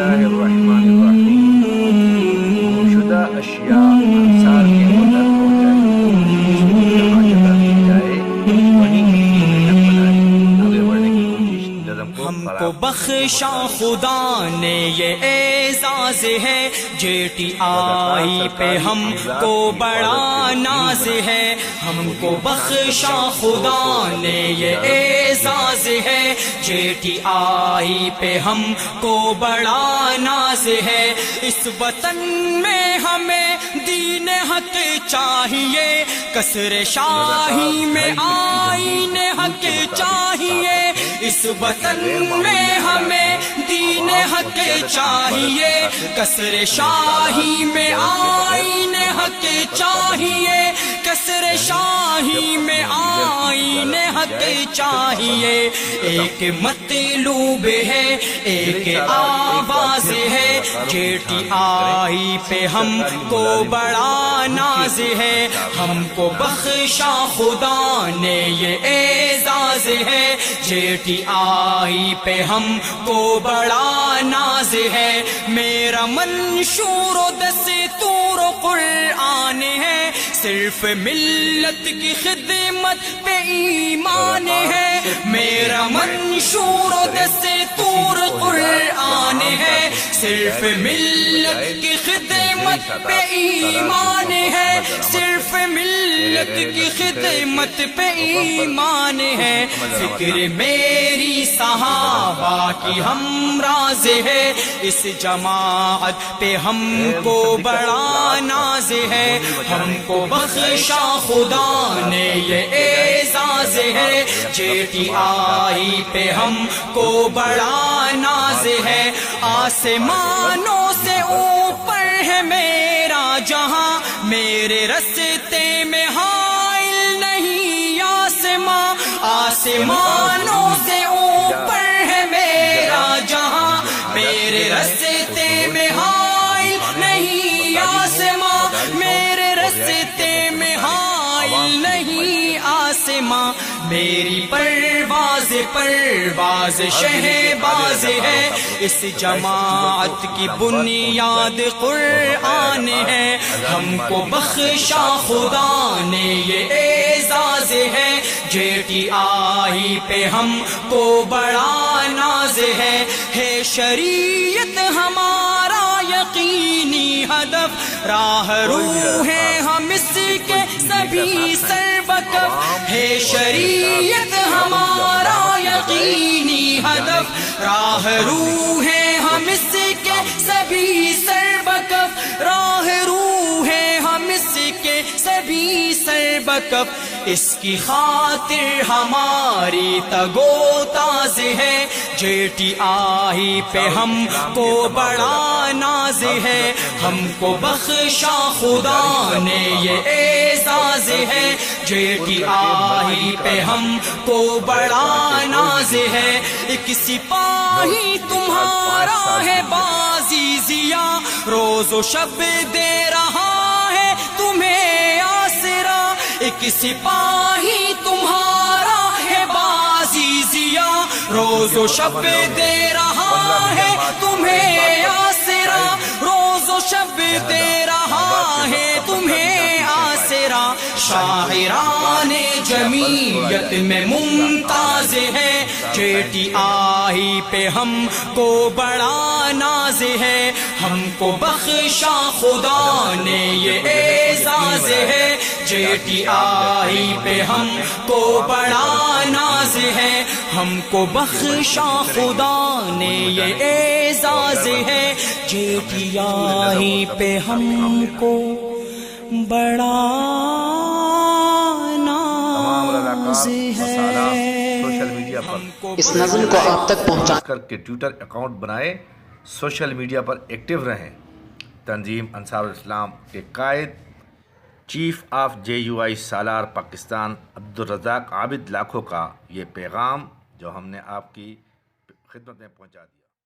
اللہ الرحمن الرحیم گمشدہ اشیاء انصار کے اندر پہنچائی، جہاں جگہ دی جائے وہیں کی محنت بنائے، آگے بڑھنے کی کوشش نظم کو ہم خراب کو بخشا خدا نے یہ اعزاز ہے، جے ٹی آئی پہ ہم کو بڑا ناز ہے، ہم کو بخشا خدا نے یہ اعزاز ہے، جے ٹی آئی پہ ہم کو بڑا ناز ہے، اس وطن میں ہمیں دین حق چاہیے، قصر شاہی میں آئین حق چاہیے، اس وطن میں ہمیں دین حق چاہیے، قصر شاہی میں آئین حق چاہیے، قصر شاہی میں آئین حق چاہیے، ایک مطلوب ہے ایک آواز ہے، جے ٹی آئی پہ ہم کو بڑا ناز ہے، ہم کو بخشا خدا نے یہ اعزاز ہے، جے ٹی آئی پہ ہم کو بڑا ناز ہے، میرا منشور و دستور و قرآن ہے، صرف ملت کی خدمت پہ ایمان ہے، میرا منشور و دستور قرآن ہے، صرف ملت کی خدمت پہ ایمان ہے، صرف ملت کی خدمت پہ ایمان ہے، فکر میری صحابہ کی ہم راز ہے، اس جماعت پہ ہم کو بڑا ناز ہے، ہم کو بخشا خدا نے یہ اعزاز ہے، جے ٹی آئی پہ ہم کو بڑا ناز ہے، آسمانوں سے اوپر ہے میرا جہاں، میرے رستے میں حائل نہیں آسماں، آسمانوں سے اوپر ہے میرا جہاں، میرے رستے میں حائل نہیں آسماں، میرے رستے میں حائل نہیں آسماں، میری پرواز پرواز شہباز ہے، اس جماعت کی بنیاد قرآن ہے، ہم کو بخشا خدا نے یہ اعزاز ہے، جے ٹی آئی پہ ہم کو بڑا ناز ہے شریعت ہمارا یقینی ہدف، راہ روح ہے ہم اس کے سبھی سربکف، ہے شریعت ہمارا یقینی ہدف، راہ روح ہے ہم اس کے سبھی سربکف، راہ روح ہے ہم اس کے سبھی سربکف، اس کی خاطر ہماری تگو تاز ہے، جے ٹی آئی پہ ہم کو بڑا ناز ہے، ہم کو بخشا خدا نے یہ اعزاز ہے، جے ٹی آئی پہ ہم کو بڑا ناز ہے، ایک سپاہی تمہارا ہے بازی ضیا، روز و شب دے رہا ہے تمہیں آسرا، ایک سپاہی تمہارا ہے بازی ضیا، روز و شب دے رہا ہے تمہیں آسرا، روز و شب دے رہا ہے تمہیں آسرا، شاعران جمیعت میں ممتاز ہے، جے ٹی آئی پہ ہم کو بڑا ناز ہے، ہم کو بخشا خدا نے یہ اعزاز ہے، جے ٹی آئی پہ ہم کو بڑا ناز ہے، ہم کو بخشا خدا نے یہ اعزاز ہے، جے ٹی آئی پہ ہم کو بڑا ناز ہے۔ اس نظم کو آپ تک پہنچا کر کے ٹویٹر اکاؤنٹ بنائے، سوشل میڈیا پر ایکٹیو رہیں۔ تنظیم انصار الاسلام کے قائد چیف آف JUI سالار پاکستان عبدالرزاق عابد لاکھو کا یہ پیغام جو ہم نے آپ کی خدمت میں پہنچا دیا۔